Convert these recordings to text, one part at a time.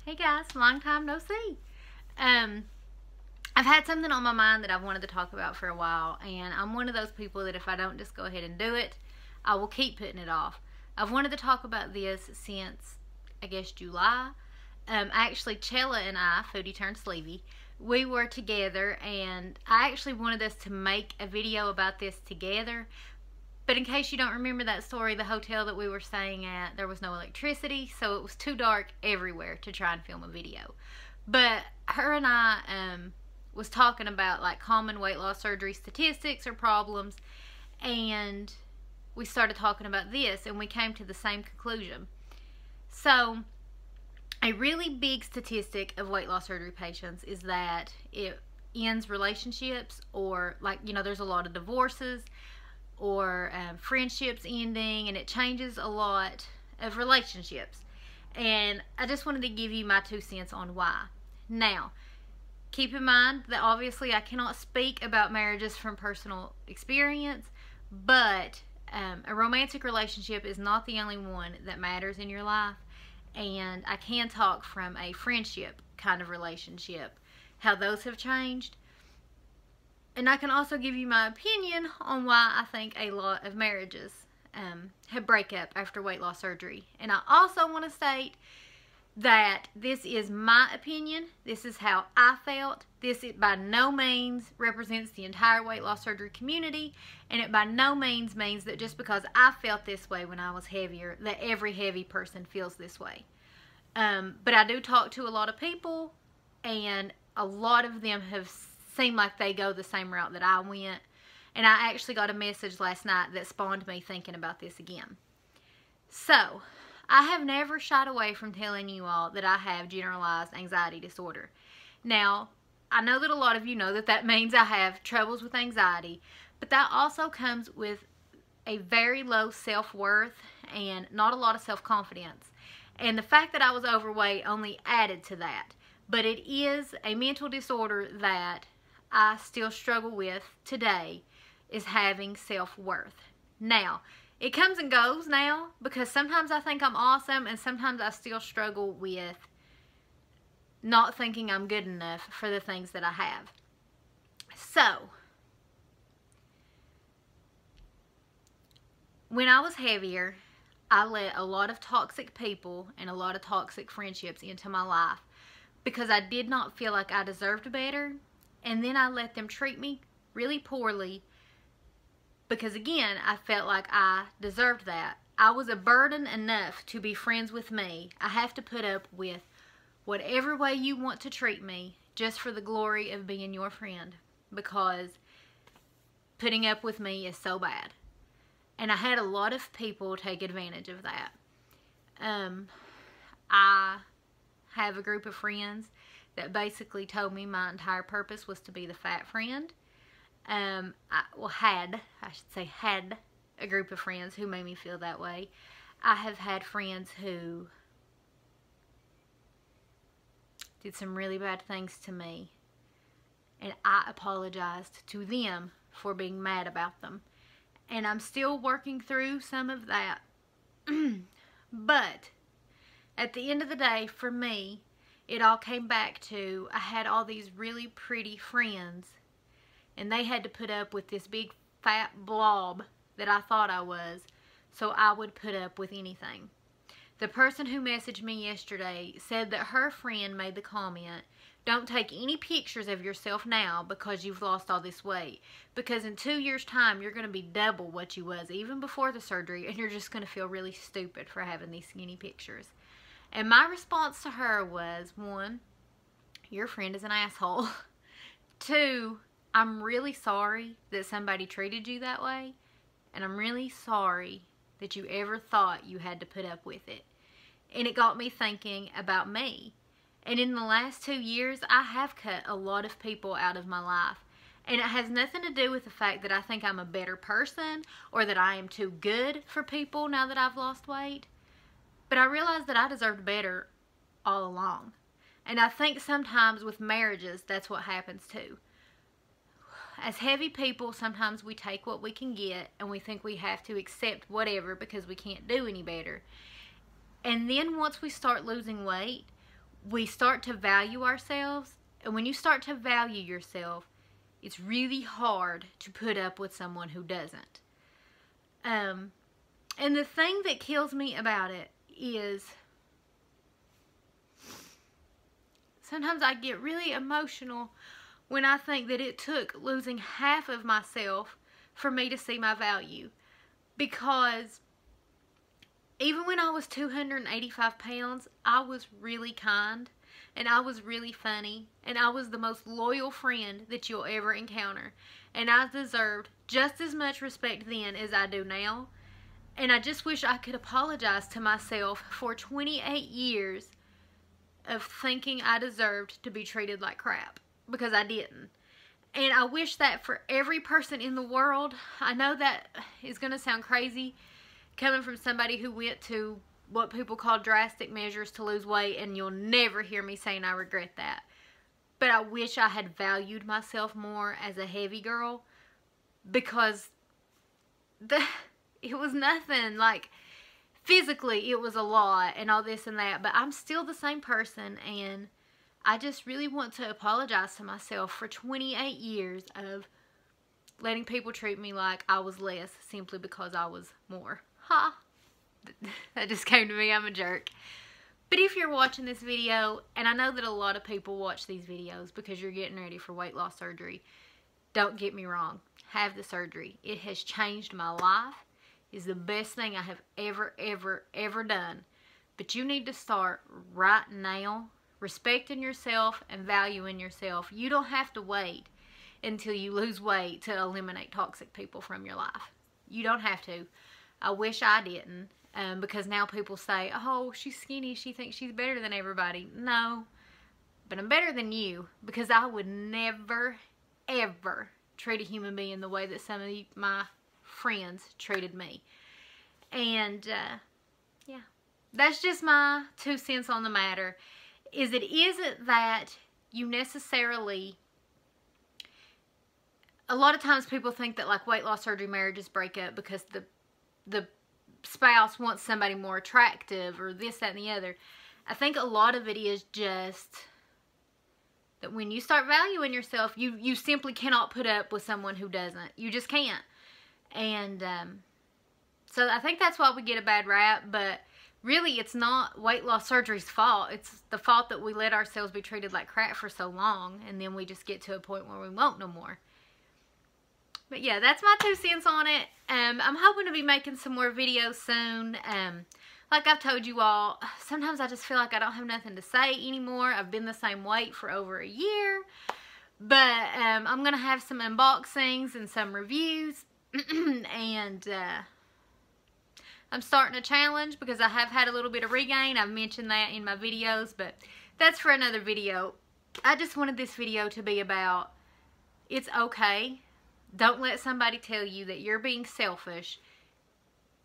Hey guys, long time no see. I've had something on my mind that I've wanted to talk about for a while, and I'm one of those people that if I don't just go ahead and do it, I will keep putting it off. I've wanted to talk about this since, I guess, July. Actually, Chella and I, Foodie turned Sleevey, we were together, and I actually wanted us to make a video about this together. But in case you don't remember that story, the hotel that we were staying at, there was no electricity, so it was too dark everywhere to try and film a video. But her and I was talking about like common weight loss surgery statistics or problems, and we started talking about this, and we came to the same conclusion. So a really big statistic of weight loss surgery patients is that it ends relationships, or like, you know, there's a lot of divorces or friendships ending, and it changes a lot of relationships. And I just wanted to give you my 2 cents on why. Now, keep in mind that obviously I cannot speak about marriages from personal experience, but a romantic relationship is not the only one that matters in your life, and I can talk from a friendship kind of relationship, how those have changed. And I can also give you my opinion on why I think a lot of marriages have break up after weight loss surgery. And I also want to state that this is my opinion. This is how I felt. This by no means represents the entire weight loss surgery community. And it by no means means that just because I felt this way when I was heavier, that every heavy person feels this way. But I do talk to a lot of people, and a lot of them have seem like they go the same route that I went. And I actually got a message last night that spawned me thinking about this again. So, I have never shied away from telling you all that I have generalized anxiety disorder. Now, I know that a lot of you know that that means I have troubles with anxiety, but that also comes with a very low self-worth and not a lot of self-confidence. And the fact that I was overweight only added to that. But it is a mental disorder that I still struggle with today, is having self-worth. Now, it comes and goes now, because sometimes I think I'm awesome, and sometimes I still struggle with not thinking I'm good enough for the things that I have. So, when I was heavier, I let a lot of toxic people and a lot of toxic friendships into my life because I did not feel like I deserved better. And then I let them treat me really poorly because, again, I felt like I deserved that. I was a burden enough to be friends with me. I have to put up with whatever way you want to treat me just for the glory of being your friend, because putting up with me is so bad. And I had a lot of people take advantage of that. I have a group of friends that basically told me my entire purpose was to be the fat friend. I had a group of friends who made me feel that way. I have had friends who did some really bad things to me, and I apologized to them for being mad about them. And I'm still working through some of that. But at the end of the day, for me, it all came back to I had all these really pretty friends, and they had to put up with this big fat blob that I thought I was, so I would put up with anything. The person who messaged me yesterday said that her friend made the comment, "Don't take any pictures of yourself now because you've lost all this weight, because in 2 years' time you're going to be double what you was even before the surgery, and you're just going to feel really stupid for having these skinny pictures." And my response to her was, 1, your friend is an asshole. 2, I'm really sorry that somebody treated you that way, and I'm really sorry that you ever thought you had to put up with it. And it got me thinking about me. And in the last 2 years, I have cut a lot of people out of my life. And it has nothing to do with the fact that I think I'm a better person or that I am too good for people now that I've lost weight. But I realized that I deserved better all along. And I think sometimes with marriages, that's what happens too. As heavy people, sometimes we take what we can get, and we think we have to accept whatever because we can't do any better. And then once we start losing weight, we start to value ourselves. And when you start to value yourself, it's really hard to put up with someone who doesn't. And the thing that kills me about it is sometimes I get really emotional when I think that it took losing half of myself for me to see my value. Because even when I was 285 pounds, I was really kind, and I was really funny, and I was the most loyal friend that you'll ever encounter. And I deserved just as much respect then as I do now. And I just wish I could apologize to myself for 28 years of thinking I deserved to be treated like crap, because I didn't. And I wish that for every person in the world. I know that is going to sound crazy coming from somebody who went to what people call drastic measures to lose weight, and you'll never hear me saying I regret that. But I wish I had valued myself more as a heavy girl, because it was nothing. Like, physically it was a lot and all this and that, but I'm still the same person, and I just really want to apologize to myself for 28 years of letting people treat me like I was less simply because I was more. Ha! That just came to me. I'm a jerk. But if you're watching this video, and I know that a lot of people watch these videos because you're getting ready for weight loss surgery, don't get me wrong. Have the surgery. It has changed my life. It's the best thing I have ever done. But you need to start right now respecting yourself and valuing yourself. You don't have to wait until you lose weight to eliminate toxic people from your life. You don't have to. I wish I didn't, because now people say, oh, she's skinny, she thinks she's better than everybody. No, but I'm better than you, because I would never, ever treat a human being the way that some of my friends treated me. And, yeah, that's just my 2 cents on the matter. It isn't that you necessarily, a lot of times people think that like weight loss surgery marriages break up because the spouse wants somebody more attractive or this, that, and the other. I think a lot of it is just that when you start valuing yourself, you simply cannot put up with someone who doesn't. You just can't. And so I think that's why we get a bad rap, but really it's not weight loss surgery's fault. It's the fault that we let ourselves be treated like crap for so long, and then we just get to a point where we won't no more. But yeah, that's my 2 cents on it. I'm hoping to be making some more videos soon. Like I've told you all, sometimes I just feel like I don't have nothing to say anymore. I've been the same weight for over a year. But I'm going to have some unboxings and some reviews. And I'm starting a challenge because I have had a little bit of regain. I've mentioned that in my videos, but that's for another video. I just wanted this video to be about, it's okay. Don't let somebody tell you that you're being selfish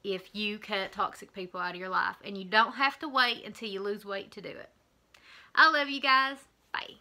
if you cut toxic people out of your life. And you don't have to wait until you lose weight to do it. I love you guys. Bye.